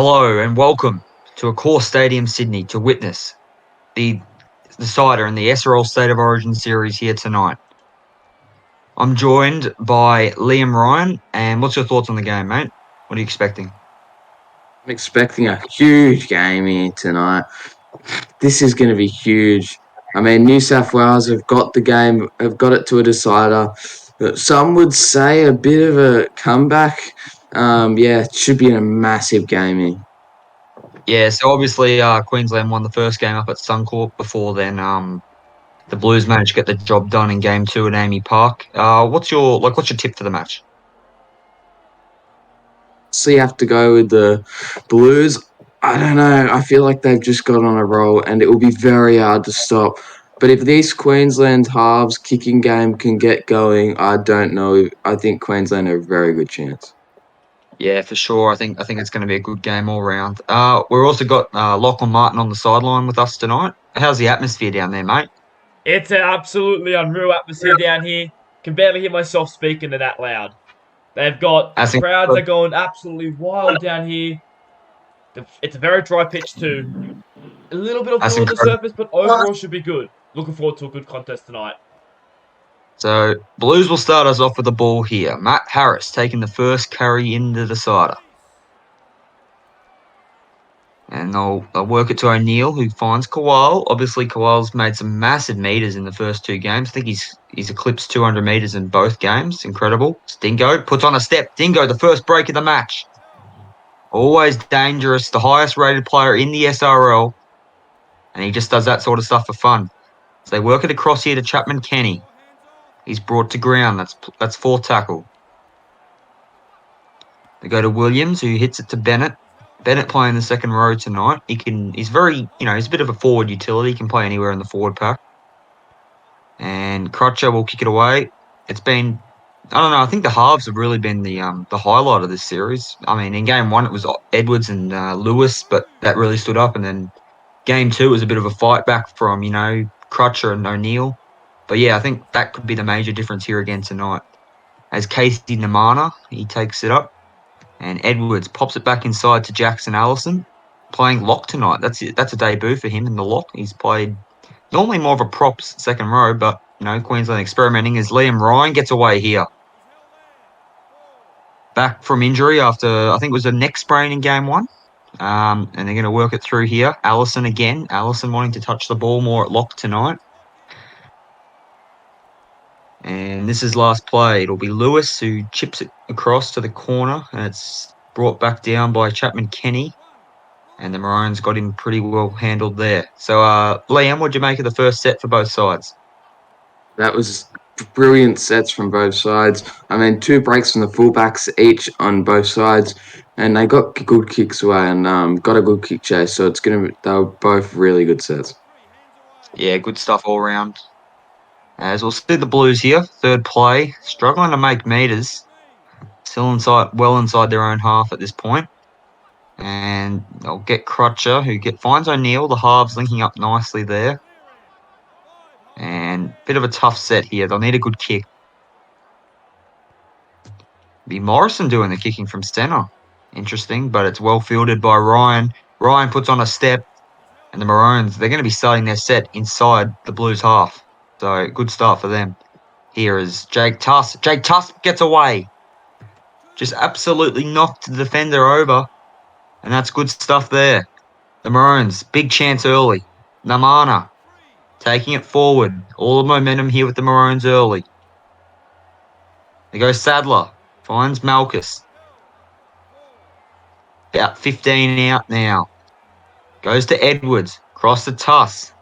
Hello and welcome to Accor Stadium, Sydney, to witness the decider in the SRL State of Origin series here tonight. I'm joined by Liam Ryan, and what's your thoughts on the game, mate? What are you expecting? I'm expecting a huge game here tonight. This is going to be huge. I mean, New South Wales have got the game, have got it to a decider. Some would say a bit of a comeback. It should be a massive game here. Yeah, so obviously Queensland won the first game up at Suncorp. Before then, the Blues managed to get the job done in Game 2 at Amy Park. What's your tip for the match? So you have to go with the Blues. I don't know. I feel like they've just got on a roll, and it will be very hard to stop. But if this Queensland halves kicking game can get going, I don't know. I think Queensland have a very good chance. Yeah, for sure. I think it's going to be a good game all round. We've also got Lachlan Martin on the sideline with us tonight. How's the atmosphere down there, mate? It's an absolutely unreal atmosphere down here. Can barely hear myself speaking to that loud. They've got That's crowds are incredible. going absolutely wild down here. It's a very dry pitch too. A little bit of That's dew on the incredible. surface, but overall should be good. Looking forward to a good contest tonight. So Blues will start us off with the ball here. Matt Harris taking the first carry into the decider. And they'll work it to O'Neill, who finds Kowal. Obviously, Kowal's made some massive meters in the first two games. I think he's eclipsed 200 meters in both games. Incredible. Dingo puts on a step. Dingo, the first break of the match. Always dangerous. The highest rated player in the SRL. And he just does that sort of stuff for fun. So they work it across here to Chapman Kenny. He's brought to ground. That's fourth tackle. They go to Williams, who hits it to Bennett. Bennett playing the second row tonight. He's a bit of a forward utility. He can play anywhere in the forward pack. And Crutcher will kick it away. I don't know. I think the halves have really been the highlight of this series. I mean, in game one it was Edwards and Lewis, but that really stood up. And then game two was a bit of a fight back from Crutcher and O'Neill. But yeah, I think that could be the major difference here again tonight. As Casey Namana, he takes it up. And Edwards pops it back inside to Jackson Allison, playing lock tonight. That's it. That's a debut for him in the lock. He's played normally more of a props second row, but Queensland experimenting as Liam Ryan gets away here. Back from injury after I think it was a neck sprain in game one. And they're going to work it through here. Allison again. Allison wanting to touch the ball more at lock tonight. And this is last play. It'll be Lewis who chips it across to the corner, and it's brought back down by Chapman Kenny. And the Maroons got him pretty well handled there. So, Liam, what'd you make of the first set for both sides? That was brilliant sets from both sides. I mean, two breaks from the fullbacks each on both sides, and they got good kicks away and got a good kick chase. So they were both really good sets. Yeah, good stuff all round. As we'll see the Blues here, third play, struggling to make meters, still well inside their own half at this point. And they'll get Crutcher, who finds O'Neill. The halves linking up nicely there. And bit of a tough set here. They'll need a good kick. Be Morrison doing the kicking from centre. Interesting, but it's well fielded by Ryan. Ryan puts on a step, and the Maroons, they're going to be starting their set inside the Blues half. So good start for them. Here is Jake Tuss. Jake Tuss gets away. Just absolutely knocked the defender over, and that's good stuff there. The Maroons, big chance early. Namana taking it forward. All the momentum here with the Maroons early. They go Sadler. Finds Malchus. About 15 out now. Goes to Edwards. Cross the Tuss.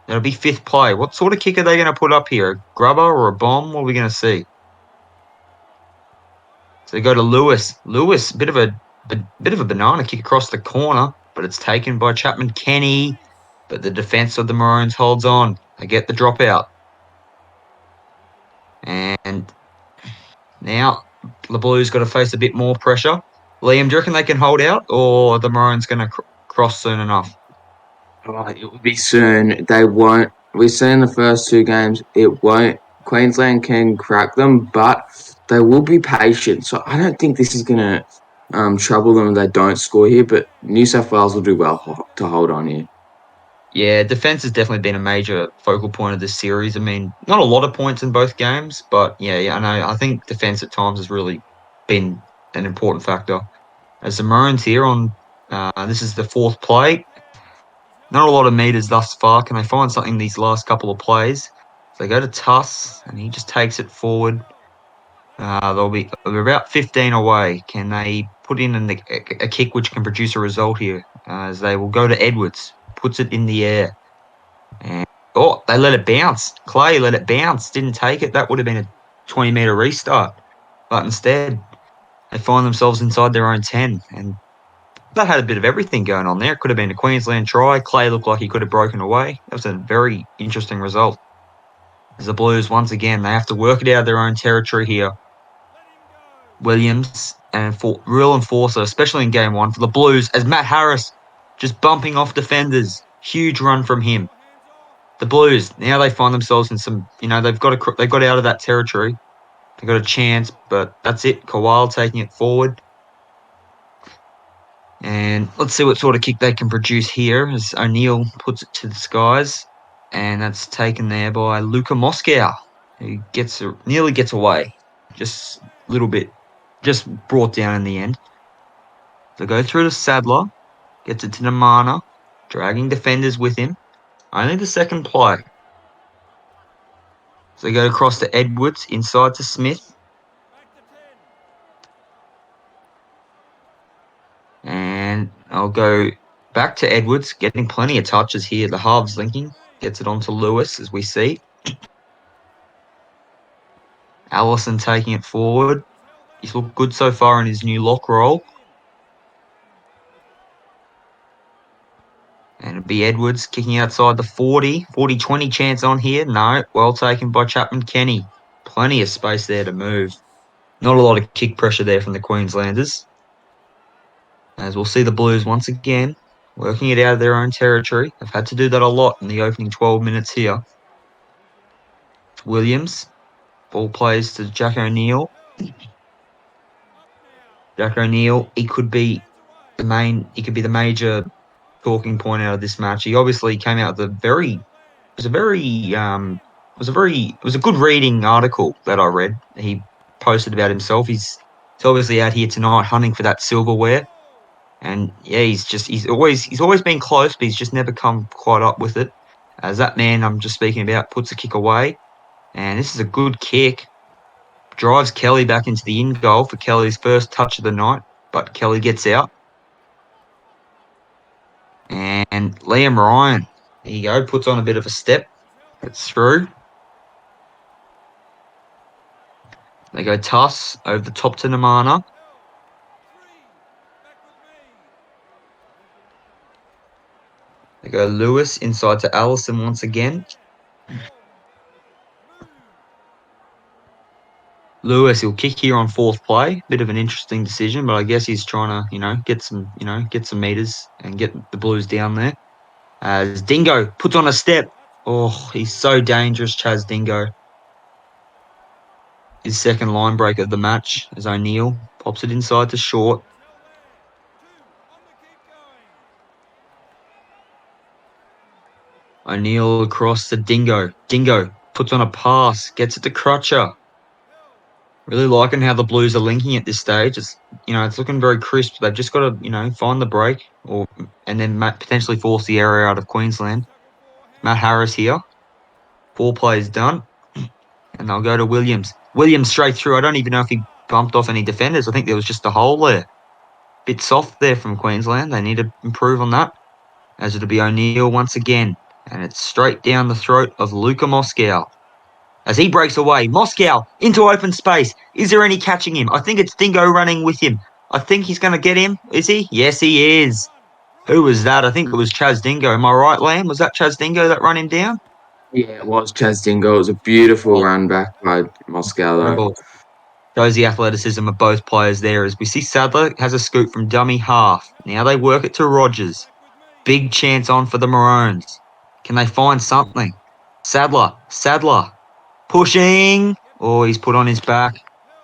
That'll be fifth play. What sort of kick are they going to put up here? A grubber or a bomb? What are we going to see? So they go to Lewis. Lewis, bit of a banana kick across the corner, but it's taken by Chapman Kenny. But the defence of the Maroons holds on. They get the dropout. And now the Blues got to face a bit more pressure. Liam, do you reckon they can hold out, or are the Maroons going to cross soon enough? Oh, it will be soon. They won't. We've seen the first two games. It won't. Queensland can crack them, but they will be patient. So I don't think this is going to trouble them if they don't score here, but New South Wales will do well to hold on here. Yeah, defense has definitely been a major focal point of this series. I mean, not a lot of points in both games, but yeah, I know. I think defense at times has really been an important factor. As the Maroons here on, this is the fourth play. Not a lot of meters thus far. Can they find something these last couple of plays? So they go to Tuss, and he just takes it forward. They're about 15 away. Can they put in a kick which can produce a result here? As they will go to Edwards, puts it in the air. And they let it bounce. Clay let it bounce, didn't take it. That would have been a 20-meter restart. But instead, they find themselves inside their own 10. And that had a bit of everything going on there. It could have been a Queensland try. Clay looked like he could have broken away. That was a very interesting result. As the Blues, once again, they have to work it out of their own territory here. Williams and for real enforcer, especially in game one for the Blues, as Matt Harris just bumping off defenders. Huge run from him. The Blues, now they find themselves in some, they've got out of that territory. They've got a chance, but that's it. Kowal taking it forward. And let's see what sort of kick they can produce here as O'Neill puts it to the skies. And that's taken there by Luka Moscow, who nearly gets away. Just a little bit. Just brought down in the end. So go through to Sadler. Gets it to Namana. Dragging defenders with him. Only the second play. So they go across to Edwards. Inside to Smith. And I'll go back to Edwards, getting plenty of touches here. The halves linking. Gets it onto Lewis, as we see. Allison taking it forward. He's looked good so far in his new lock role. And it'll be Edwards kicking outside the 40-20 chance on here. No, well taken by Chapman Kenny. Plenty of space there to move. Not a lot of kick pressure there from the Queenslanders. As we'll see the Blues once again working it out of their own territory. They've had to do that a lot in the opening 12 minutes here. Williams. Ball plays to Jack O'Neill. Jack O'Neill, he could be the major talking point out of this match. He obviously came out with it was a good reading article that I read. He posted about himself. He's obviously out here tonight hunting for that silverware. And yeah, he's always been close, but he's just never come quite up with it. As that man I'm just speaking about puts a kick away. And this is a good kick. Drives Kelly back into the in goal for Kelly's first touch of the night, but Kelly gets out. And Liam Ryan, there you go, puts on a bit of a step. It's through. They go Tuss over the top to Namana. They go Lewis inside to Allison once again. Lewis, he'll kick here on fourth play. Bit of an interesting decision, but I guess he's trying to, get some meters and get the Blues down there. As Dingo puts on a step. Oh, he's so dangerous, Chaz Dingo. His second line break of the match as O'Neill pops it inside to short. O'Neill across to Dingo. Dingo puts on a pass, gets it to Crutcher. Really liking how the Blues are linking at this stage. It's looking very crisp. They've just got to, find the break and then potentially force the area out of Queensland. Matt Harris here. 4 plays done. And they'll go to Williams. Williams straight through. I don't even know if he bumped off any defenders. I think there was just a hole there. Bit soft there from Queensland. They need to improve on that. As it'll be O'Neill once again. And it's straight down the throat of Luka Moscow. As he breaks away, Moscow into open space. Is there any catching him? I think it's Dingo running with him. I think he's going to get him. Is he? Yes, he is. Who was that? I think it was Chaz Dingo. Am I right, Liam? Was that Chaz Dingo that run him down? Yeah, it was Chaz Dingo. It was a beautiful run back by Moscow, though. Shows the athleticism of both players there. As we see Sadler has a scoop from dummy half. Now they work it to Rogers. Big chance on for the Maroons. Can they find something? Sadler. Pushing. Oh, he's put on his back.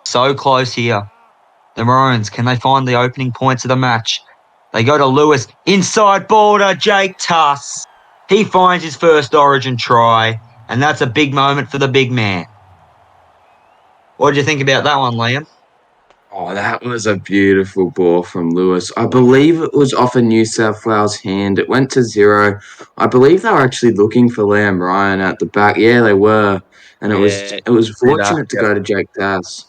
So close here. The Maroons, can they find the opening points of the match? They go to Lewis. Inside ball to Jake Tuss. He finds his first Origin try, and that's a big moment for the big man. What did you think about that one, Liam? Oh, that was a beautiful ball from Lewis. I believe it was off a New South Wales hand. It went to 0. I believe they were actually looking for Liam Ryan at the back. Yeah, they were. And it was Yeah, it was see that. fortunate to go to Jake Tass.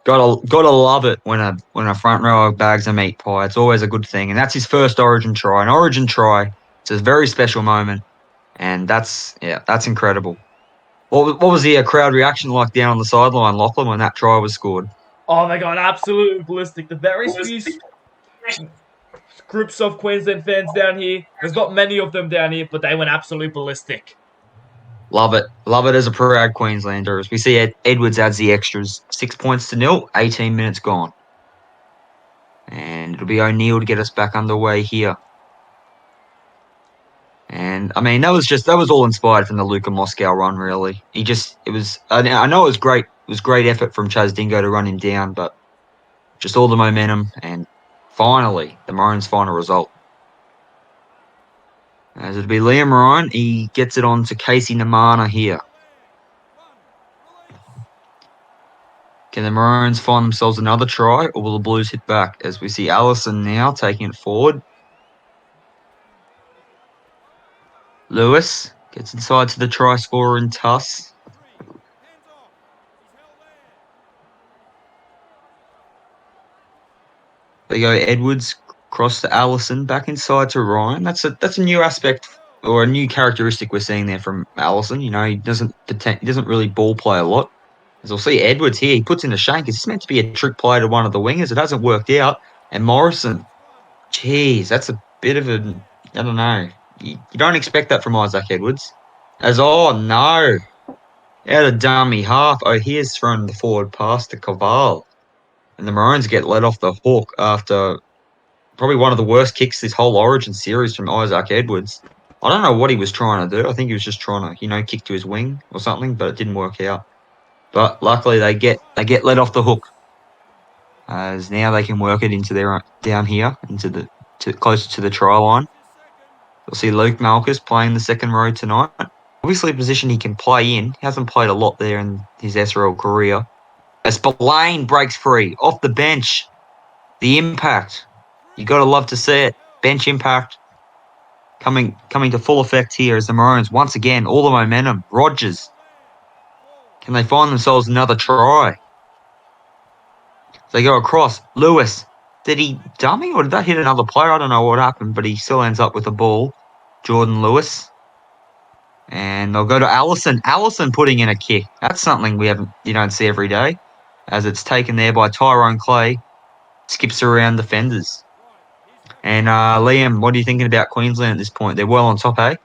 Gotta love it when a front rower bags a meat pie. It's always a good thing, and that's his first Origin try. An Origin try. It's a very special moment, and that's incredible. What was the crowd reaction like down on the sideline, Lachlan, when that try was scored? Oh my god, absolutely ballistic. The very few groups of Queensland fans down here, there's not many of them down here, but they went absolutely ballistic. Love it as a proud Queenslander. As we see Edwards adds the extras, 6 points to 0, 18 minutes gone, and it'll be O'Neill to get us back underway here. And I mean, that was all inspired from the Luka Moscow run. Really, I know it was great. It was great effort from Chaz Dingo to run him down, but just all the momentum and finally the Maroons' final result. As it'll be Liam Ryan, he gets it on to Casey Namana here. Can the Maroons find themselves another try, or will the Blues hit back? As we see Allison now taking it forward. Lewis gets inside to the try scorer in Tuss. They go Edwards cross to Allison, back inside to Ryan. That's a new aspect or a new characteristic we're seeing there from Allison. You know, he doesn't really ball play a lot. As we'll see Edwards here, he puts in a shank. Is this meant to be a trick play to one of the wingers? It hasn't worked out. And Morrison, geez, that's a bit of a, I don't know. You don't expect that from Isaac Edwards. Oh no, out of dummy half. Oh, here's thrown the forward pass to Koval. And the Maroons get let off the hook after probably one of the worst kicks this whole Origin series from Isaac Edwards. I don't know what he was trying to do. I think he was just trying to, kick to his wing or something, but it didn't work out. But luckily they get let off the hook. As now they can work it into their down here closer to the try line. You'll see Luke Malchus playing the second row tonight. Obviously a position he can play in. He hasn't played a lot there in his SRL career. As Spillane breaks free off the bench. The impact. You got to love to see it. Bench impact coming to full effect here as the Maroons once again all the momentum. Rogers. Can they find themselves another try? They go across. Lewis. Did he dummy or did that hit another player? I don't know what happened, but he still ends up with the ball. Jordan Lewis. And they'll go to Allison. Allison putting in a kick. That's something you don't see every day. As it's taken there by Tyrone Clay. Skips around defenders. And Liam, what are you thinking about Queensland at this point? They're well on top, eh?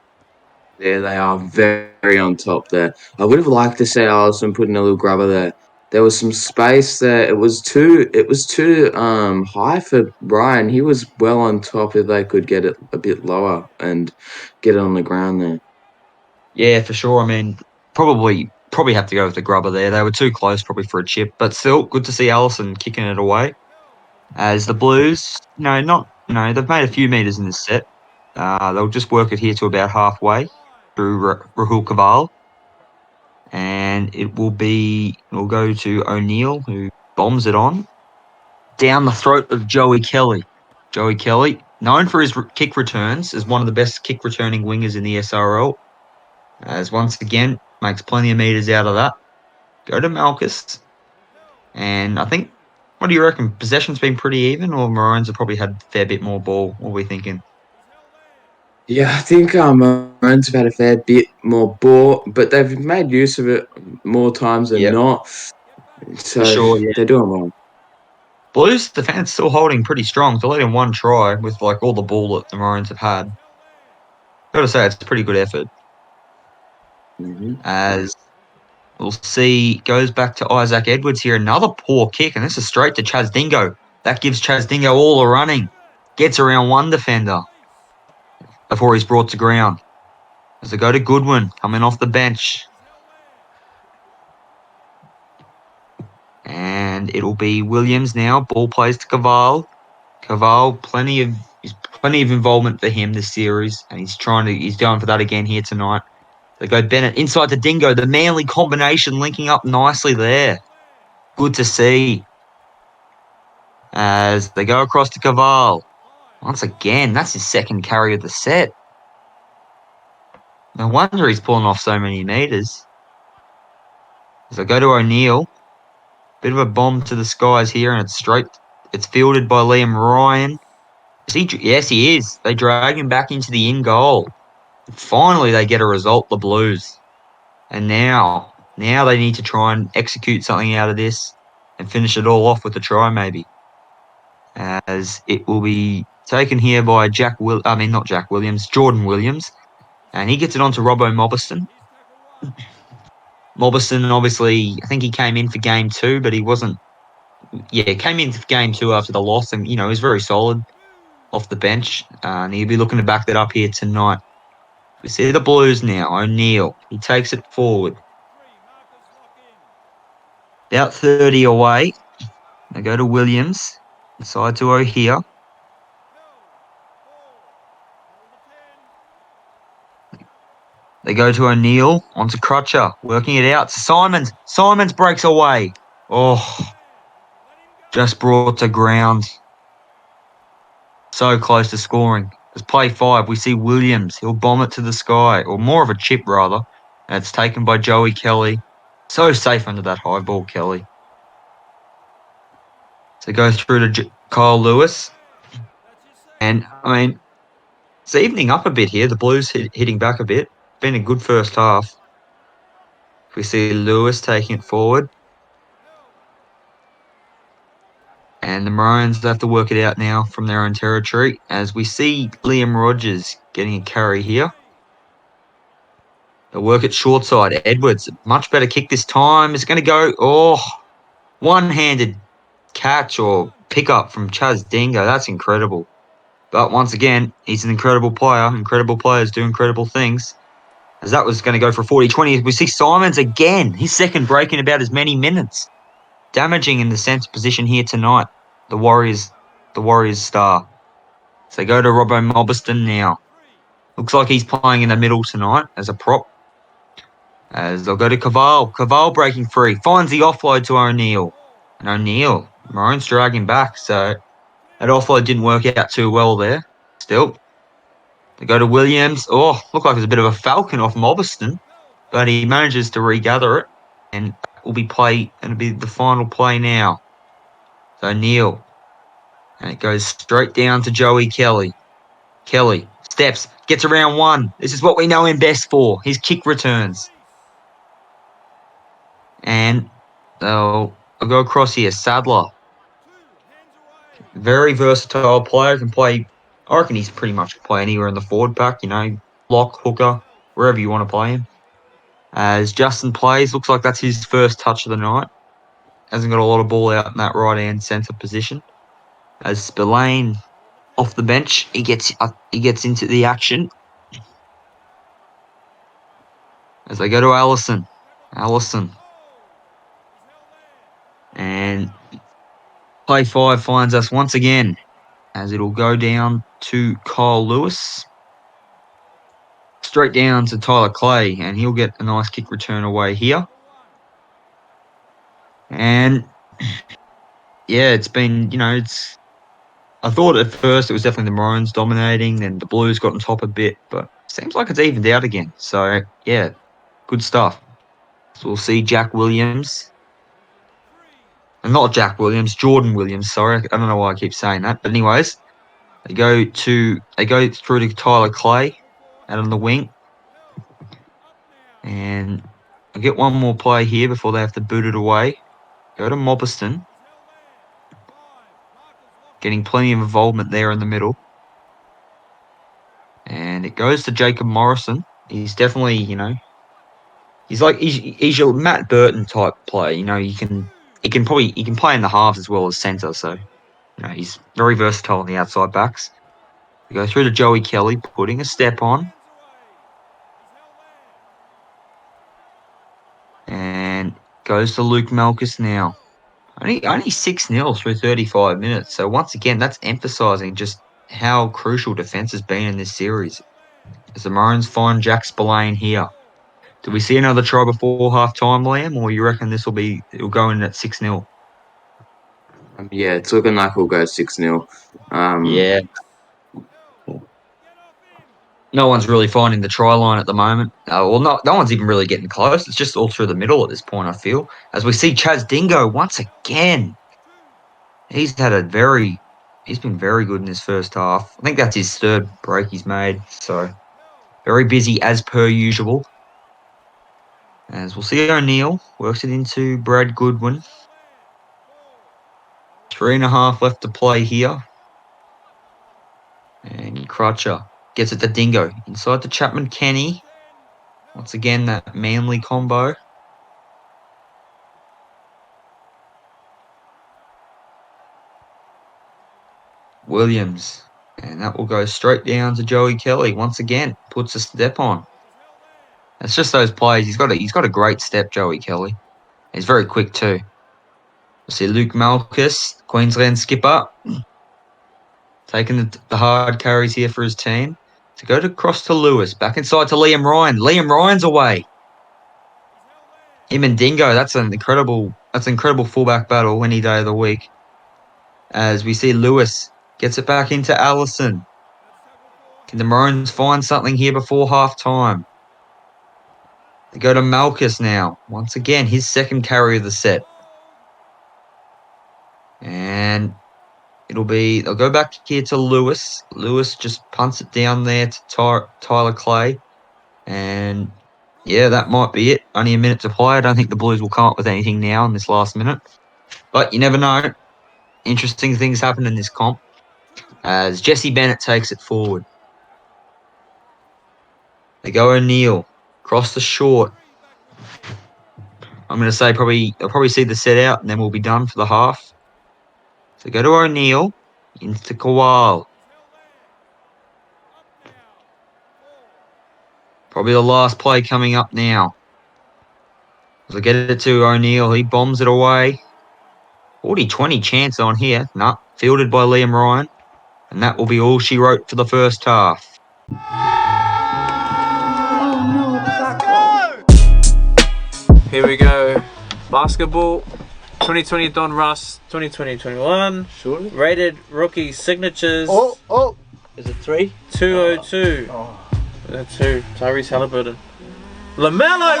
Yeah, they are very on top there. I would have liked to see Allison put in a little grubber there. There was some space there. It was too high for Ryan. He was well on top if they could get it a bit lower and get it on the ground there. Yeah, for sure. I mean, probably have to go with the grubber there. They were too close probably for a chip, but still good to see Allison kicking it away. As the Blues, they've made a few meters in this set. They'll just work it here to about halfway through Rahul Kaval. And it'll go to O'Neill, who bombs it on down the throat of Joey Kelly. Joey Kelly, known for his kick returns, is one of the best kick returning wingers in the SRL. As once again, makes plenty of meters out of that. Go to Malchus. And I think, what do you reckon? Possession's been pretty even, or Maroons have probably had a fair bit more ball? What are we thinking? Yeah, I think Maroons have had a fair bit more ball, but they've made use of it more times than Yeah, not. for So sure. Yeah. they're doing well. Blues defense still holding pretty strong. To let in one try with like all the ball that the Maroons have had. Got to say, it's a pretty good effort. Mm-hmm. As we'll see, goes back to Isaac Edwards here. Another poor kick, and this is straight to Chaz Dingo. That gives Chaz Dingo all the running. Gets around one defender before he's brought to ground. As they go to Goodwin, coming off the bench. And And it'll be Williams now. Ball plays to Caval. Caval, plenty of involvement for him this series, and he's going for that again here tonight. They go Bennett inside to Dingo. The Manly combination linking up nicely there. Good to see. As they go across to Caval. Once again, that's his second carry of the set. No wonder he's pulling off so many meters. As they go to O'Neill. Bit of a bomb to the skies here, and it's straight. It's fielded by Liam Ryan. Yes, he is. They drag him back into the in goal. Finally, they get a result, the Blues. And now they need to try and execute something out of this and finish it all off with a try, maybe. As it will be taken here by Jordan Williams. And he gets it onto Robbo Mobiston. Mobiston, obviously, I think he came in for game 2, but he wasn't. Yeah, came in for game 2 after the loss, and, he was very solid off the bench. And he'll be looking to back that up here tonight. We see the Blues now. O'Neill. He takes it forward. About 30 away. They go to Williams. Inside to O'Hare. They go to O'Neill. Onto Crutcher. Working it out to Simons. Simons breaks away. Oh. Just brought to ground. So close to scoring. As play 5, we see Williams. He'll bomb it to the sky. Or more of a chip, rather. And it's taken by Joey Kelly. So safe under that high ball, Kelly. So go through to Kyle Lewis. And, it's evening up a bit here. The Blues hitting back a bit. Been a good first half. We see Lewis taking it forward. And the Maroons have to work it out now from their own territory. As we see Liam Rogers getting a carry here. They'll work it short side. Edwards, much better kick this time. It's going to go, one-handed catch or pickup from Chaz Dingo. That's incredible. But once again, he's an incredible player. Incredible players do incredible things. As that was going to go for 40-20. We see Simons again. His second break in about as many minutes. Damaging in the centre position here tonight. The Warriors star. So they go to Robbo Mobiston now. Looks like he's playing in the middle tonight as a prop. As they'll go to Caval. Caval breaking free. Finds the offload to O'Neill. And O'Neill, Maroons dragging back. So that offload didn't work out too well there. Still. They go to Williams. Oh, looked like it was a bit of a falcon off Mobiston. But he manages to regather it. And will be the final play now. So O'Neill. And it goes straight down to Joey Kelly. Kelly steps, gets around one. This is what we know him best for. His kick returns. And they'll go across here. Sadler. Very versatile player. Can play. I reckon he's pretty much play anywhere in the forward pack. Lock, hooker, wherever you want to play him. As Justin plays, looks like that's his first touch of the night. Hasn't got a lot of ball out in that right-hand centre position. As Spillane off the bench, he gets into the action. As they go to Allison. And play 5 finds us once again. As it'll go down to Kyle Lewis. Straight down to Tyler Clay. And he'll get a nice kick return away here. And yeah, it's been, I thought at first it was definitely the Maroons dominating, then the Blues got on top a bit, but seems like it's evened out again. So, yeah, good stuff. So we'll see Jack Williams. And not Jack Williams, Jordan Williams, sorry. I don't know why I keep saying that. But anyways, they go through to Tyler Clay out on the wing. And I'll get one more play here before they have to boot it away. Go to Mobiston. Getting plenty of involvement there in the middle. And it goes to Jacob Morrison. He's definitely, he's your Matt Burton type player. He can play in the halves as well as centre. So, he's very versatile on the outside backs. We go through to Joey Kelly, putting a step on. And goes to Luke Malkus now. Only 6-0 through 35 minutes. So once again, that's emphasising just how crucial defence has been in this series. As the Maroons find Jack Spillane here. Do we see another try before half time, Liam, or you reckon it'll go in at 6-0? Yeah, it's looking like we'll go 6-0. Yeah. No one's really finding the try line at the moment. No one's even really getting close. It's just all through the middle at this point, I feel. As we see Chaz Dingo once again. He's been very good in his first half. I think that's his third break he's made. So very busy as per usual. As we'll see O'Neill works it into Brad Goodwin. 3.5 left to play here. And Crutcher gets it to Dingo. Inside to Chapman Kenny. Once again, that Manly combo. Williams. And that will go straight down to Joey Kelly. Once again, puts a step on. It's just those plays. He's got a great step, Joey Kelly. He's very quick too. We'll see Luke Malchus, Queensland skipper, taking the hard carries here for his team. To go across to Lewis, back inside to Liam Ryan. Liam Ryan's away. Him and Dingo, that's an incredible fullback battle any day of the week. As we see Lewis gets it back into Allison. Can the Maroons find something here before half time? They go to Malchus now. Once again, his second carry of the set. And they'll go back here to Lewis. Lewis just punts it down there to Tyler Clay. And yeah, that might be it. Only a minute to play. I don't think the Blues will come up with anything now in this last minute. But you never know. Interesting things happen in this comp. As Jesse Bennett takes it forward. They go O'Neill. Cross the short. I'm going to say they'll probably see the set out and then we'll be done for the half. So go to O'Neill. Into Kowal. Probably the last play coming up now. As I get it to O'Neill, he bombs it away. 40-20 chance on here. Nah, fielded by Liam Ryan. And that will be all she wrote for the first half. Here we go. Basketball. 2020 Don Russ. 2020-21. Surely. Rated rookie signatures. Oh. Is it 3? 202. Oh. 2. Tyrese Halliburton. LaMelo.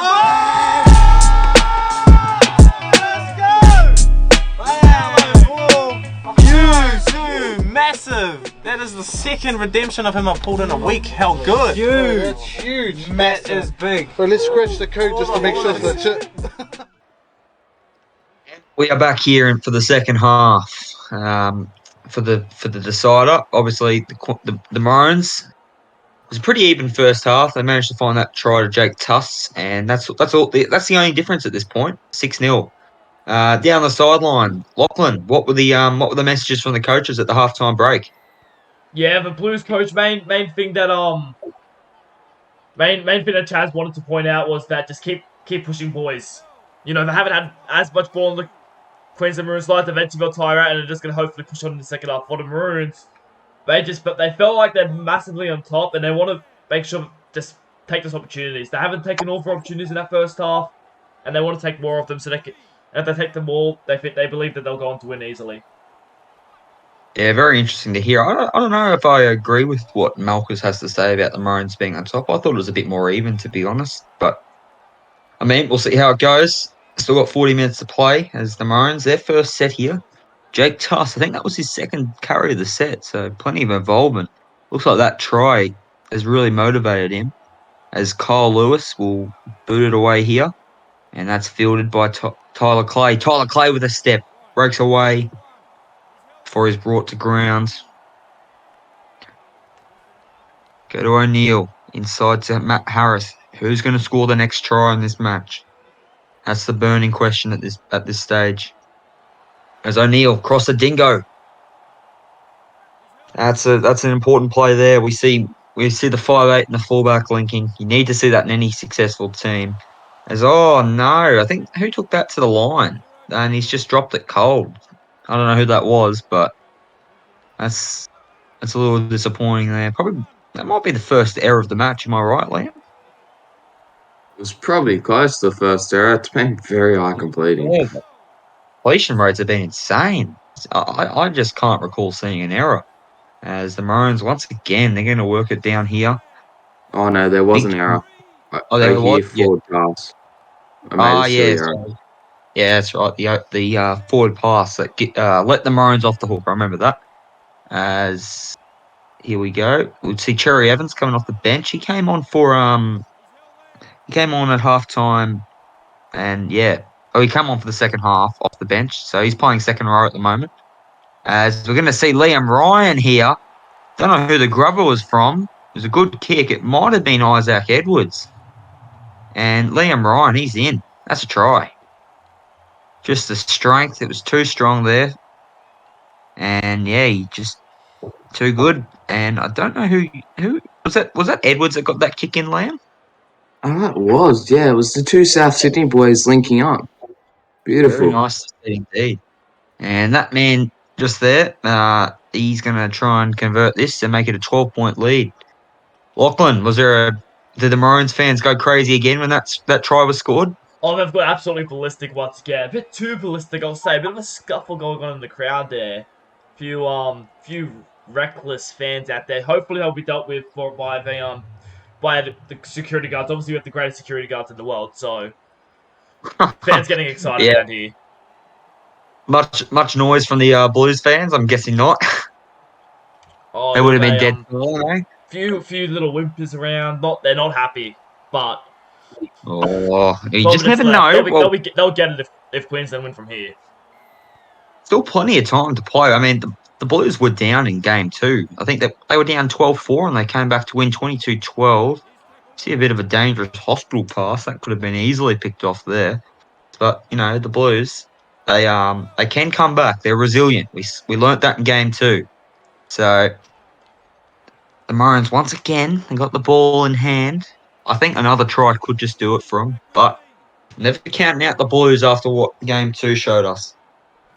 Huge. Massive. That is the second redemption of him I've pulled in a week. How good. Huge. That's huge. That is big. Well, let's scratch the code just to make sure that's it. We are back here for the second half. For the decider, obviously the Maroons. It was a pretty even first half. They managed to find that try to Jake Tuss, and that's all. That's the only difference at this point. 6-0. Down the sideline, Lachlan. What were the messages from the coaches at the halftime break? Yeah, the Blues coach main thing that Chaz wanted to point out was that just keep pushing boys. You know, they haven't had as much ball in the Queensland Maroons like. Eventually they'll tire out and they're just gonna hopefully push on in the second half. For the Maroons, they felt like they're massively on top and they want to make sure just take those opportunities. They haven't taken all 4 opportunities in that first half, and they want to take more of them so they can. And if they take them all, they believe that they'll go on to win easily. Yeah, very interesting to hear. I don't know if I agree with what Malchus has to say about the Maroons being on top. I thought it was a bit more even, to be honest. But, I mean, we'll see how it goes. Still got 40 minutes to play as the Maroons. Their first set here. Jake Tuss, I think that was his second carry of the set, so plenty of involvement. Looks like that try has really motivated him as Kyle Lewis will boot it away here. And that's fielded by Tyler Clay. Tyler Clay with a step. Breaks away before he's brought to ground. Go to O'Neill. Inside to Matt Harris. Who's going to score the next try in this match? That's the burning question at this stage. As O'Neill cross the Dingo. That's an important play there. We see the 5'8" and the fullback linking. You need to see that in any successful team. Oh no, I think who took that to the line? and he's just dropped it cold. I don't know who that was, but that's a little disappointing there. Probably that might be the first error of the match. Am I right, Liam? It was probably close to the first error. It's been very high completing. Yeah, the completion rates have been insane. I just can't recall seeing an error. As the Maroons, once again, they're going to work it down here. Oh no, there was Big, an error. oh, I there hear was? Yeah. forward pass. I made a Yeah. silly error. Yeah, that's right. The forward pass that let the Maroons off the hook. I remember that. As here we go. We'll see Cherry Evans coming off the bench. He came on at halftime, and yeah. Oh, he came on for the second half off the bench, so he's playing second row at the moment. As we're going to see Liam Ryan here. Don't know who the grubber was from. It was a good kick. It might have been Isaac Edwards. And Liam Ryan, he's in. That's a try. Just the strength. It was too strong there. And yeah, he just too good. And I don't know who was that. Was that Edwards that got that kick in, Liam? Oh, it was. Yeah, it was the two South Sydney boys linking up. Very Beautiful. nice to see indeed. And that man just there, he's going to try and convert this and make it a 12-point lead. Lachlan, did the Maroons fans go crazy again when that try was scored? Oh, they've got absolutely ballistic once again. A bit too ballistic, I'll say. A bit of a scuffle going on in the crowd there. Few reckless fans out there. Hopefully they'll be dealt with by the security guards. Obviously, we have the greatest security guards in the world, so fans getting excited Yeah. down here. Much noise from the Blues fans? I'm guessing not. Oh, They would have been look, dead. Eh? few little whimpers around. They're not happy, but Oh, you 12 just minutes never left. know. Well, They'll get it if Queensland win from here. still plenty of time to play. I mean, the Blues were down in game 2. I think that they were down 12-4 and they came back to win 22-12. See a bit of a dangerous hospital pass that could have been easily picked off there. But the Blues, they can come back. They're resilient. We learnt that in game 2. So the Maroons once again they got the ball in hand. I think another try could just do it for them, but never counting out the Blues after what game 2 showed us.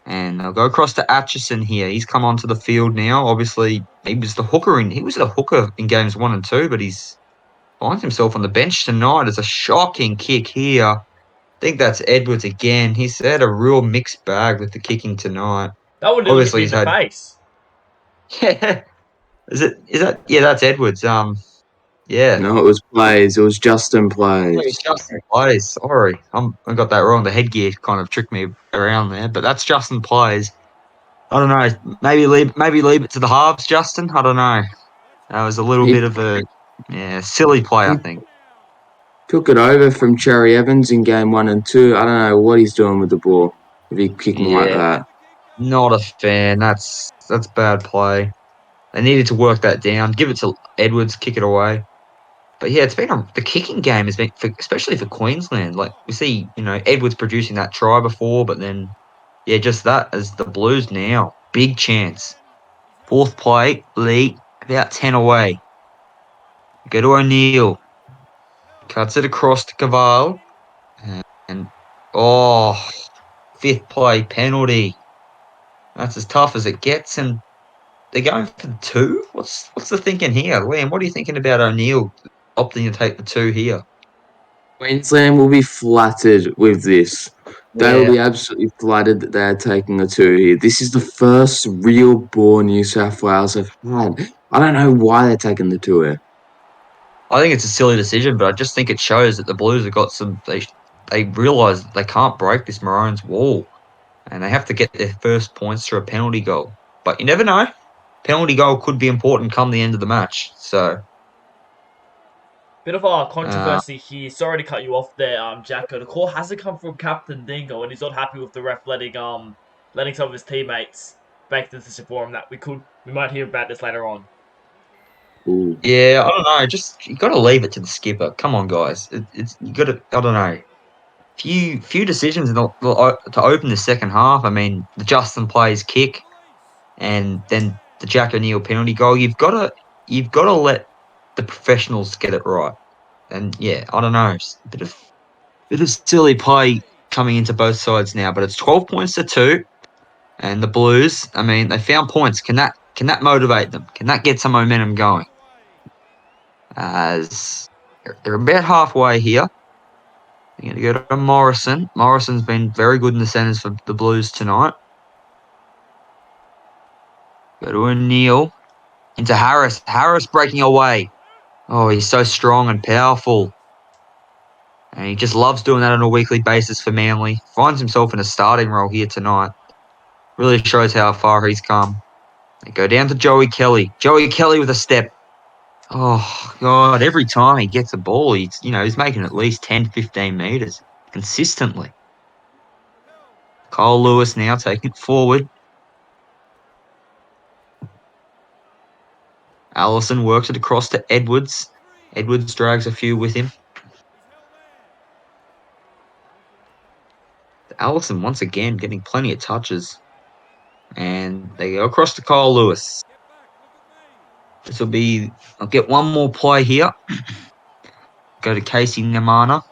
And they'll go across to Atchison here. He's come onto the field now. Obviously, he was the hooker in games 1 and 2, but he's finds himself on the bench tonight. It's a shocking kick here. I think that's Edwards again. He's had a real mixed bag with the kicking tonight. That would nearly hit me in the face. Yeah. Yeah, that's Edwards. Yeah. No, it was Plays. It was Justin Plays. It's Justin Plays. Sorry, I got that wrong. The headgear kind of tricked me around there, but that's Justin Plays. I don't know. Maybe leave it to the halves, Justin. I don't know. That was a little bit of a silly play, I think. Took it over from Cherry Evans in game 1 and 2. I don't know what he's doing with the ball if he's kicking like that. Not a fan. That's bad play. They needed to work that down. Give it to Edwards. Kick it away. But yeah, the kicking game has been, especially for Queensland. Like we see, Edwards producing that try before, but then, yeah, just that as the Blues now, big chance. Fourth play, Lee about 10 away. Go to O'Neill, cuts it across to Caval, and fifth play penalty. That's as tough as it gets, and they're going for the 2. What's the thinking here, Liam? What are you thinking about O'Neill opting to take the 2 here? Queensland will be flattered with this. They will be absolutely flattered that they're taking the 2 here. This is the first real ball New South Wales have had. I don't know why they're taking the 2 here. I think it's a silly decision, but I just think it shows that the Blues have got some. They realise they can't break this Maroons wall, and they have to get their first points through a penalty goal. But you never know. Penalty goal could be important come the end of the match. So Bit of a controversy here. Sorry to cut you off there, Jacko. The call hasn't come from Captain Dingo, and he's not happy with the ref letting some of his teammates make the decision for him. That we might hear about this later on. Ooh. yeah, I don't know. Just you got to leave it to the skipper. Come on, guys. It's you got to. I don't know. Few decisions to open the second half. I mean, the Justin Plays kick, and then the Jack O'Neill penalty goal. You've got to let the professionals get it right. And yeah, I don't know. A bit of silly play coming into both sides now, but it's 12 points to 2. And the Blues, I mean, they found points. Can that motivate them? Can that get some momentum going? As they're about halfway here. They're going to go to Morrison. Morrison's been very good in the centres for the Blues tonight. Go to O'Neill. Into Harris. Harris breaking away. Oh, he's so strong and powerful. And he just loves doing that on a weekly basis for Manly. Finds himself in a starting role here tonight. Really shows how far he's come. They go down to Joey Kelly. Joey Kelly with a step. Oh, God, every time he gets a ball, he's making at least 10, 15 metres consistently. Kyle Lewis now taking it forward. Allison works it across to Edwards. Edwards drags a few with him. Allison once again getting plenty of touches. And they go across to Kyle Lewis. I'll get one more play here. Go to Casey Namana.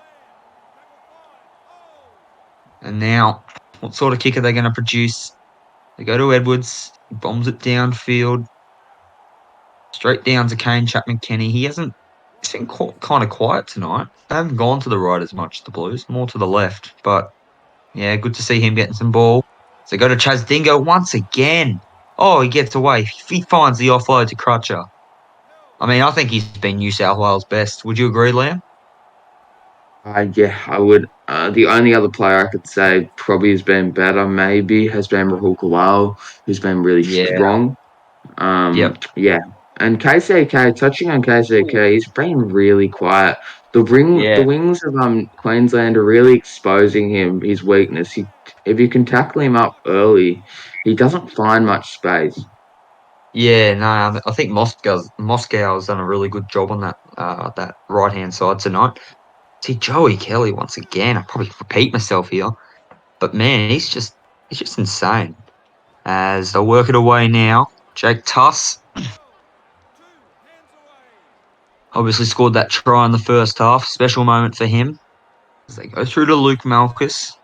And now, what sort of kick are they going to produce? They go to Edwards. He bombs it downfield. Straight down to Kane Chapman-Kenny. He's been kind of quiet tonight. They haven't gone to the right as much, the Blues. More to the left. But, yeah, good to see him getting some ball. So go to Chaz Dingo once again. Oh, he gets away. He finds the offload to Crutcher. I mean, I think he's been New South Wales' best. Would you agree, Liam? Yeah, I would. The only other player I could say probably has been better, maybe, has been Rahul Kawal, who's been really strong. Yep. Yeah. And KCK, touching on KCK, he's been really quiet. The wings of Queensland are really exposing his weakness. If you can tackle him up early, he doesn't find much space. Yeah, no, I think Moscow's done a really good job on that right-hand side tonight. See, Joey Kelly once again. I probably repeat myself here, but man, he's just insane. As they'll work it away now, Jake Tuss obviously scored that try in the first half. Special moment for him. As they go through to Luke Malchus.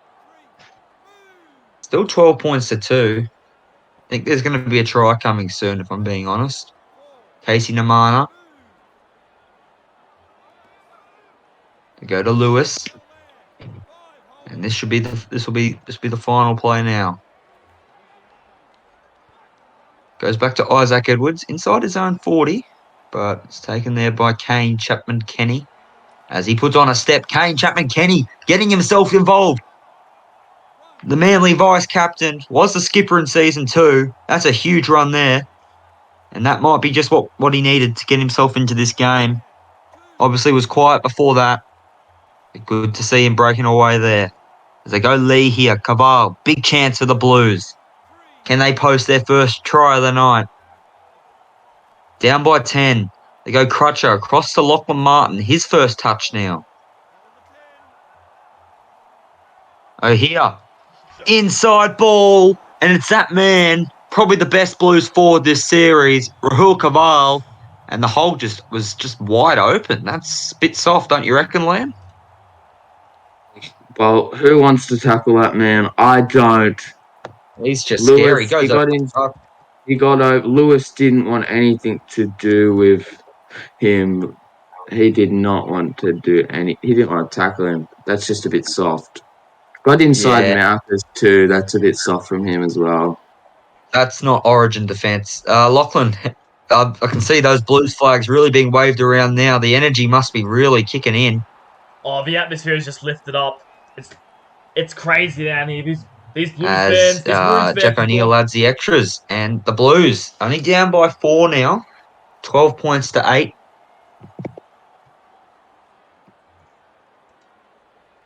Still 12 points to 2. I think there's going to be a try coming soon, if I'm being honest. Casey Namana. They go to Lewis. And this will be the final play now. Goes back to Isaac Edwards inside his own 40, but it's taken there by Kane Chapman-Kenny as he puts on a step. Kane Chapman-Kenny getting himself involved. The Manly vice captain was the skipper in season 2. That's a huge run there, and that might be just what he needed to get himself into this game. Obviously, was quiet before that. Good to see him breaking away there. As they go Lee here, Caval, big chance for the Blues. Can they post their first try of the night? Down by 10. They go Crutcher across to Lachlan Martin. His first touch now. Oh, here. Inside ball. And it's that man, probably the best Blues forward this series, Rahul Caval. And the hole was just wide open. That's a bit soft, don't you reckon, Liam? Well, who wants to tackle that man? I don't. He's just Lewis, scary. he got over. Lewis didn't want anything to do with him. He did not want to he didn't want to tackle him. That's just a bit soft. Got inside Malchus too. That's a bit soft from him as well. That's not Origin defence. Lachlan, I can see those Blues flags really being waved around now. The energy must be really kicking in. Oh, the atmosphere is just lifted up. It's crazy down here. These Blues fans, these Blues fans. Jack O'Neill adds the extras, and the Blues only down by 4 now, 12 points to 8.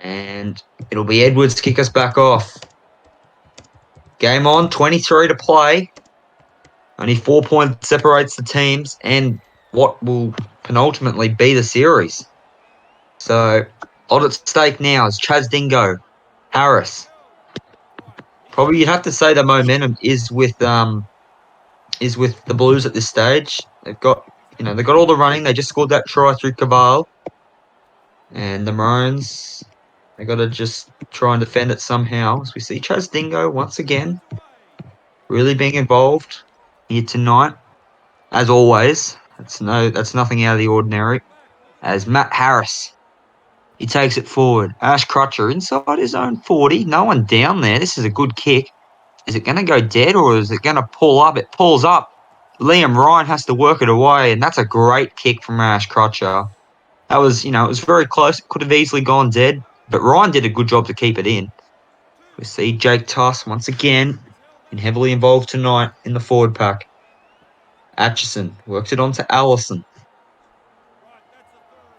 And it'll be Edwards kick us back off. Game on, 23 to play. Only 4 points separates the teams and what will penultimately be the series. So, a lot at stake now is Chaz Dingo, Harris. Probably you'd have to say the momentum is with the Blues at this stage. They've got all the running. They just scored that try through Caval. And the Maroons, They got to just try and defend it somehow. As we see Chaz Dingo once again really being involved here tonight. As always, that's nothing out of the ordinary. As Matt Harris, he takes it forward. Ash Crutcher inside his own 40. No one down there. This is a good kick. Is it going to go dead or is it going to pull up? It pulls up. Liam Ryan has to work it away, and that's a great kick from Ash Crutcher. That was, it was very close. It could have easily gone dead, but Ryan did a good job to keep it in. We see Jake Tuss once again and heavily involved tonight in the forward pack. Atchison works it on to Allison.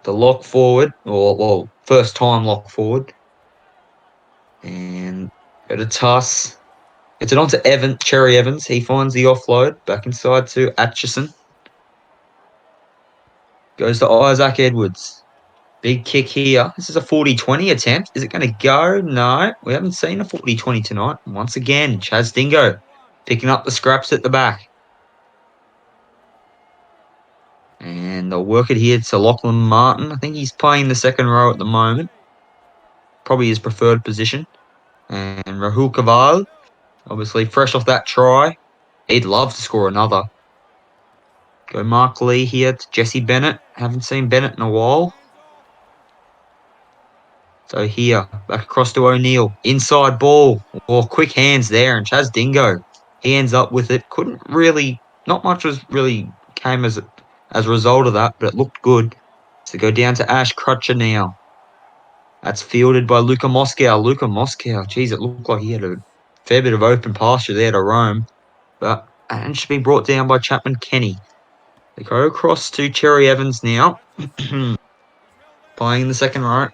The lock forward, or first time lock forward. And go to Tuss. Gets it on to Cherry Evans. He finds the offload. Back inside to Atchison. Goes to Isaac Edwards. Big kick here. This is a 40-20 attempt. Is it going to go? No. We haven't seen a 40-20 tonight. Once again, Chaz Dingo picking up the scraps at the back. And they'll work it here to Lachlan Martin. I think he's playing the second row at the moment. Probably his preferred position. And Rahul Kaval, obviously fresh off that try. He'd love to score another. Go Mark Lee here to Jesse Bennett. Haven't seen Bennett in a while. So here, back across to O'Neill. Inside ball. Oh, quick hands there. And Chaz Dingo, he ends up with it. Not much was really came as a result of that, but it looked good. So go down to Ash Crutcher now. That's fielded by Luka Moscow. Luka Moscow, geez, it looked like he had a fair bit of open pasture there to roam. But and should be brought down by Chapman Kenny. They go across to Cherry Evans now. Playing in the second row.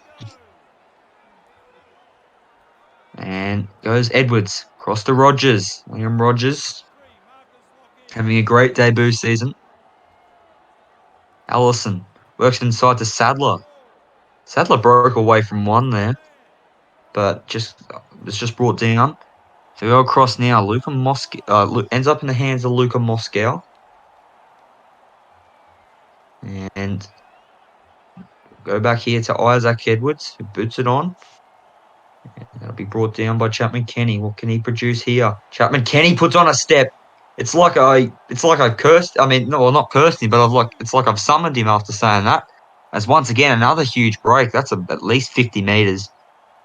And goes Edwards. Across to Rogers. William Rogers. Having a great debut season. Allison. Works inside to Sadler. Sadler broke away from one there. But it's just brought down. So we go across now. Luka Moscow ends up in the hands of Luka Moscow. And go back here to Isaac Edwards, who boots it on. And that'll be brought down by Chapman Kenny. What can he produce here? Chapman Kenny puts on a step. It's like I cursed. I mean, no, well, not cursed him, but it's like I've summoned him after saying that. As once again another huge break. That's at least 50 meters.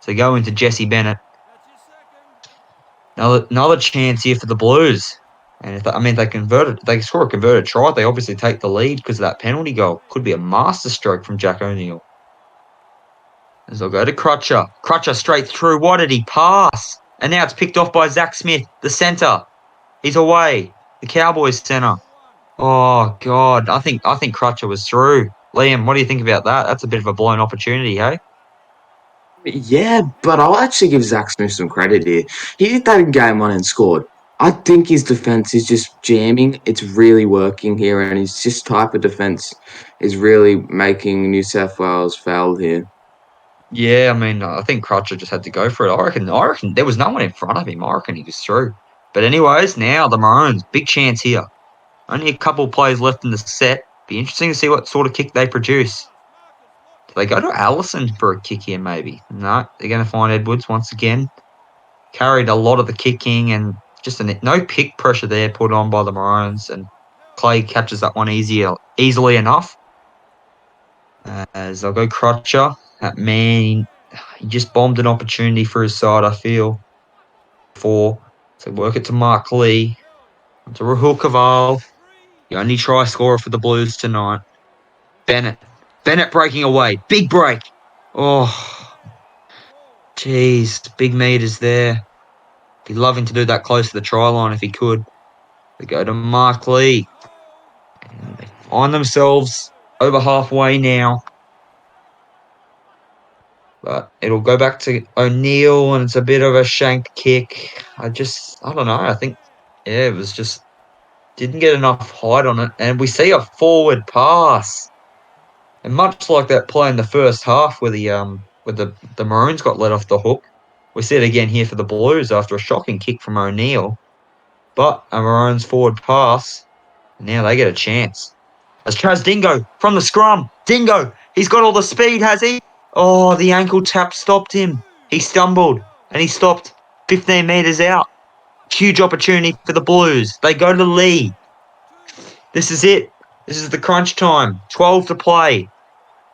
So go into Jesse Bennett. Another chance here for the Blues. And if they score a converted try, they obviously take the lead because of that penalty goal. Could be a masterstroke from Jack O'Neill. As they'll go to Crutcher. Crutcher straight through. Why did he pass? And now it's picked off by Zach Smith, the centre. He's away. The Cowboys centre. Oh God, I think Crutcher was through. Liam, what do you think about that? That's a bit of a blown opportunity, hey? Yeah, but I'll actually give Zach Smith some credit here. He did that in game one and scored. I think his defence is just jamming. It's really working here, and his type of defence is really making New South Wales foul here. Yeah, I mean, I think Crutcher just had to go for it. I reckon there was no one in front of him. I reckon he was through. But anyways, now the Maroons, big chance here. Only a couple of plays left in the set. Be interesting to see what sort of kick they produce. Do they go to Allison for a kick here, maybe? No, they're going to find Edwards once again. Carried a lot of the kicking and just no pick pressure there put on by the Maroons. And Clay catches that one easily enough. As they'll go Crutcher. That man, he just bombed an opportunity for his side, I feel. So work it to Mark Lee. To Rahul Kaval. The only try scorer for the Blues tonight. Bennett breaking away. Big break. Oh, jeez. Big meters there. Be loving to do that close to the try line if he could. They go to Mark Lee. And they find themselves over halfway now. But it'll go back to O'Neill, and it's a bit of a shank kick. I don't know. I think, it was just didn't get enough height on it. And we see a forward pass. And much like that play in the first half where the Maroons got let off the hook, we see it again here for the Blues after a shocking kick from O'Neill. But a Maroons forward pass, and now they get a chance. As Chaz Dingo from the scrum. Dingo, he's got all the speed, has he? Oh, the ankle tap stopped him. He stumbled and he stopped 15 metres out. Huge opportunity for the Blues. They go to Lee. This is it. This is the crunch time. 12 to play.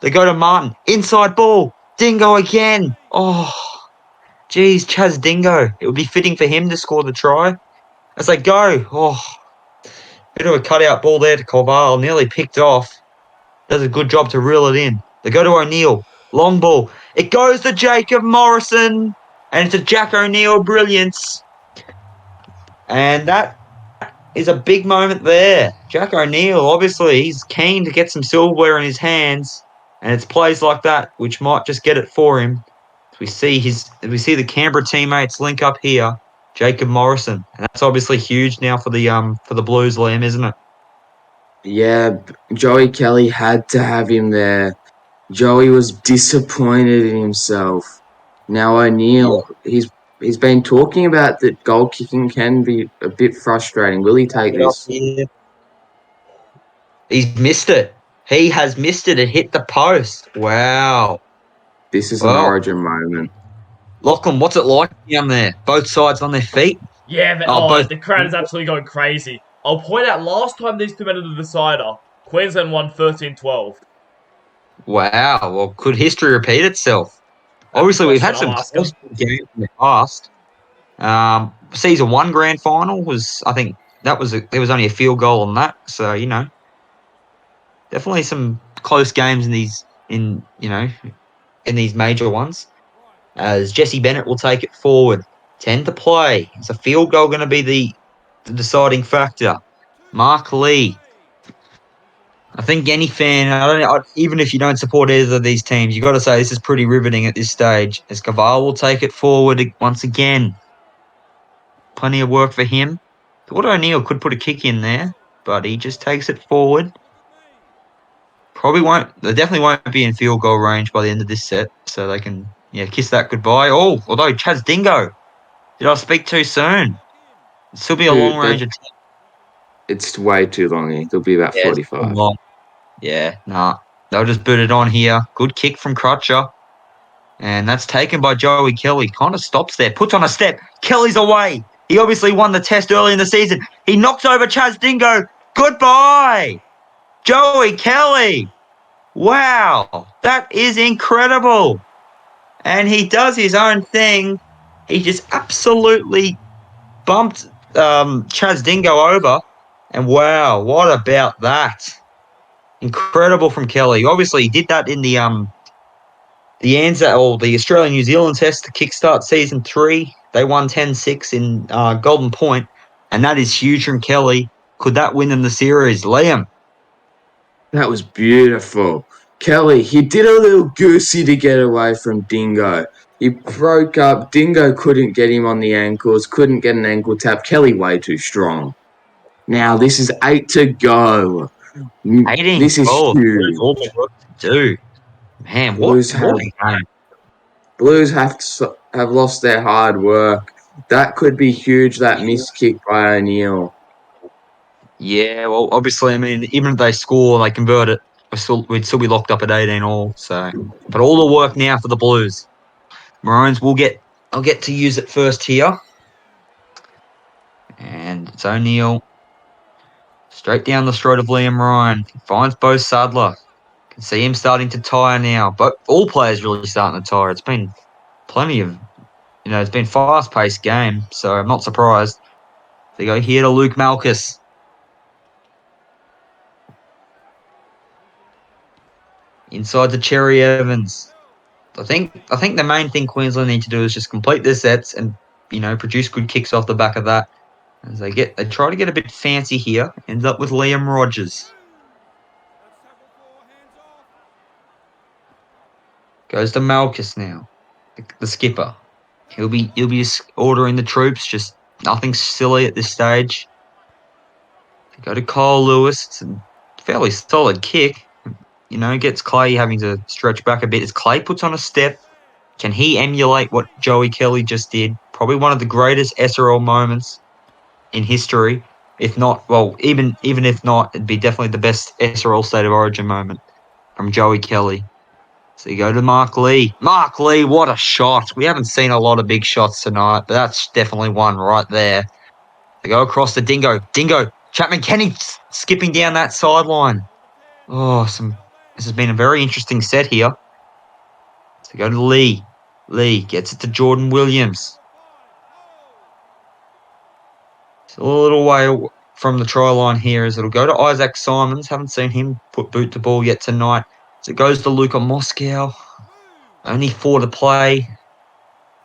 They go to Martin. Inside ball. Dingo again. Oh, geez, Chaz Dingo. It would be fitting for him to score the try. As they go. Oh, bit of a cutout ball there to Koval. Nearly picked off. Does a good job to reel it in. They go to O'Neill. Long ball. It goes to Jacob Morrison. And it's a Jack O'Neill brilliance. And that is a big moment there. Jack O'Neill, obviously, he's keen to get some silverware in his hands. And it's plays like that which might just get it for him. We see the Canberra teammates link up here. Jacob Morrison. And that's obviously huge now for the Blues, Liam, isn't it? Yeah, Joey Kelly had to have him there. Joey was disappointed in himself. Now O'Neill, he's been talking about that goal kicking can be a bit frustrating. Will he take this? He's missed it. He has missed it. It hit the post. Wow. This is an Well, origin moment. Lachlan, what's it like down there? Both sides on their feet? Yeah, both. the crowd is absolutely going crazy. I'll point out last time these two met in the decider, Queensland won 13-12. Wow. Well, could history repeat itself? Obviously, we've had some Question I'm close games in the past. Season 1 grand final was, I think, there was only a field goal on that. So, definitely some close games in these major ones. As Jesse Bennett will take it forward. 10 to play. Is a field goal going to be the deciding factor? Mark Lee. I think any fan, even if you don't support either of these teams, you've got to say this is pretty riveting at this stage. As Caval will take it forward once again. Plenty of work for him. Thought O'Neill could put a kick in there, but he just takes it forward. They definitely won't be in field goal range by the end of this set, so they can, kiss that goodbye. Oh, although Chaz Dingo, did I speak too soon? It'll still be a long range attack. It's way too long. It'll be about 45. Yeah, nah. They'll just boot it on here. Good kick from Crutcher. And that's taken by Joey Kelly. Kind of stops there. Puts on a step. Kelly's away. He obviously won the test early in the season. He knocks over Chaz Dingo. Goodbye, Joey Kelly. Wow. That is incredible. And he does his own thing. He just absolutely bumped Chaz Dingo over. And wow, what about that? Incredible from Kelly. Obviously, he did that in the ANZAC, or the Australian New Zealand test to kickstart season 3. They won 10-6 in Golden Point, and that is huge from Kelly. Could that win them the series? Liam? That was beautiful. Kelly, he did a little goosey to get away from Dingo. He broke up. Dingo couldn't get him on the ankles, couldn't get an ankle tap. Kelly way too strong. Now, this is 8 to go. 18 This is huge. All the work to do. Man, Blues what a game. Blues have lost their hard work. That could be huge, that missed kick by O'Neill. Yeah, well, obviously, I mean, even if they score and they convert it, we'd still be locked up at 18 all. So, but all the work now for the Blues. Maroons I'll get to use it first here. And it's O'Neill. Straight down the throat of Liam Ryan. Finds Bo Sadler. Can see him starting to tire now. But all players really starting to tire. It's been plenty of, it's been fast-paced game. So I'm not surprised. They go here to Luke Malchus. Inside to Cherry Evans. I think the main thing Queensland need to do is just complete their sets and, produce good kicks off the back of that. As they try to get a bit fancy here. Ends up with Liam Rogers. Goes to Malchus now, the skipper. He'll be ordering the troops. Just nothing silly at this stage. They go to Kyle Lewis. It's a fairly solid kick. Gets Clay having to stretch back a bit. As Clay puts on a step, can he emulate what Joey Kelly just did? Probably one of the greatest SRL moments in history. If not, well, even if not, it'd be definitely the best SRL State of Origin moment from Joey Kelly. So you go to Mark Lee. Mark Lee, what a shot. We haven't seen a lot of big shots tonight, but that's definitely one right there. They go across the Dingo. Dingo. Chapman Kenny skipping down that sideline. Oh, this has been a very interesting set here. So go to Lee. Lee gets it to Jordan Williams. It's a little way from the try line here as it'll go to Isaac Simons. Haven't seen him put boot the ball yet tonight. So it goes to Luka Moscow. Only 4 to play.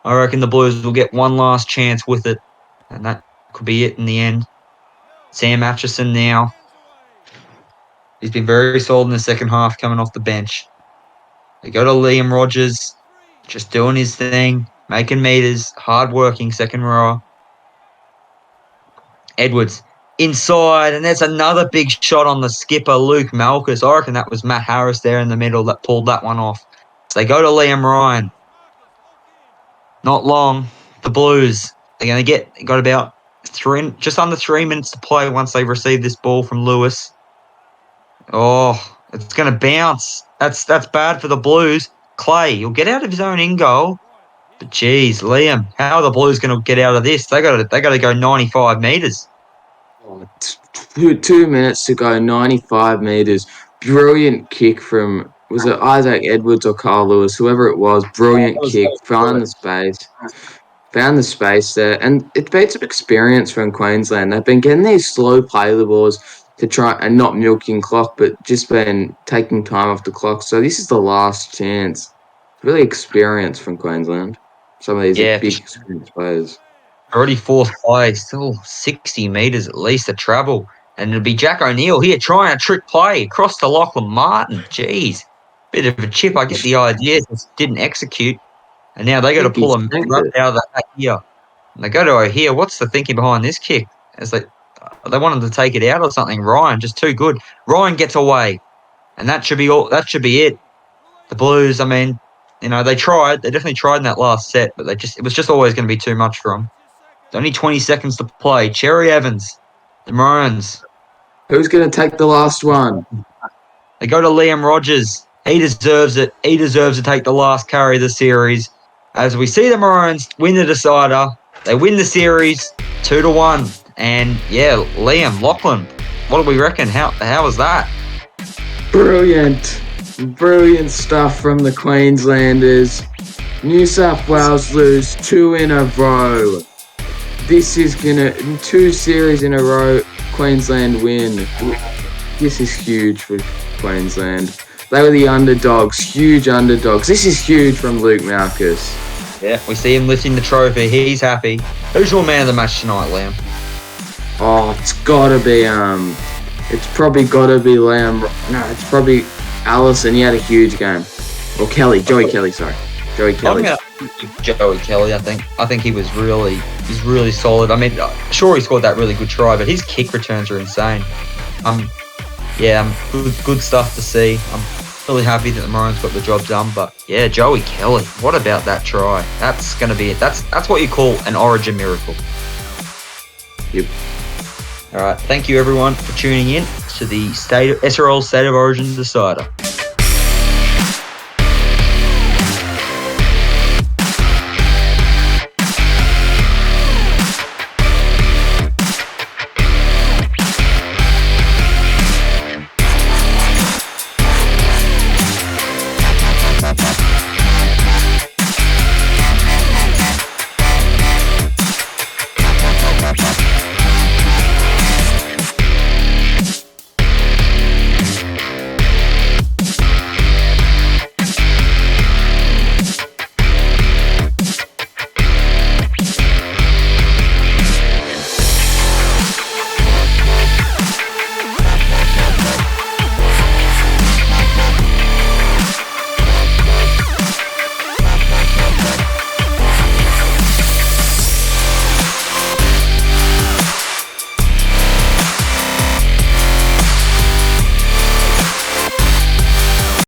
I reckon the Blues will get one last chance with it. And that could be it in the end. Sam Atchison now. He's been very solid in the second half coming off the bench. They go to Liam Rogers. Just doing his thing. Making meters. Hard-working second rower. Edwards inside, and there's another big shot on the skipper, Luke Malchus. I reckon that was Matt Harris there in the middle that pulled that one off. So they go to Liam Ryan. Not long. The Blues, they're going to got about just under 3 minutes to play once they receive this ball from Lewis. Oh, it's going to bounce. That's bad for the Blues. Clay, he'll get out of his own in goal. But geez, Liam, how are the Blues going to get out of this? They got to go 95 metres. 2 minutes to go, 95 metres. Brilliant kick from, was it Isaac Edwards or Carl Lewis? Whoever it was, brilliant kick. Found the space there. And it's been some experience from Queensland. They've been getting these slow play the balls to try and not milking clock, but just been taking time off the clock. So this is the last chance. Really experience from Queensland. Some of these big experienced players. Already 4th place, still 60 metres at least to travel. And it'll be Jack O'Neill here trying a trick play across to Lachlan Martin. Jeez. Bit of a chip. I get the idea. Just didn't execute. And now they got to pull a run out of that here. And they go to O'Hare. What's the thinking behind this kick? As they want him to take it out or something. Ryan, just too good. Ryan gets away. And that should be all. That should be it. The Blues, I mean, they tried. They definitely tried in that last set, but it was just always going to be too much for them. Only 20 seconds to play. Cherry Evans, the Maroons. Who's going to take the last one? They go to Liam Rogers. He deserves it. He deserves to take the last carry of the series. As we see the Maroons win the decider. They win the series 2-1. And, yeah, Liam, Lachlan, what do we reckon? How was that? Brilliant. Brilliant stuff from the Queenslanders. New South Wales lose 2 in a row. This is gonna 2 series in a row. Queensland win. This is huge for Queensland. They were the underdogs, huge underdogs. This is huge from Luke Malchus. Yeah, we see him lifting the trophy. He's happy. Who's your man of the match tonight, Liam? Oh, it's gotta be it's probably gotta be Liam. No, it's probably Allison. He had a huge game. Or Kelly, Joey Kelly. Sorry, Joey Kelly. Joey Kelly, I think he's really solid. I mean, sure he scored that really good try, but his kick returns are insane. Good stuff to see. I'm really happy that the Maroons got the job done. But yeah, Joey Kelly, what about that try? That's gonna be it. That's what you call an Origin miracle. Yep. All right, thank you everyone for tuning in to the SRL State of Origin Decider.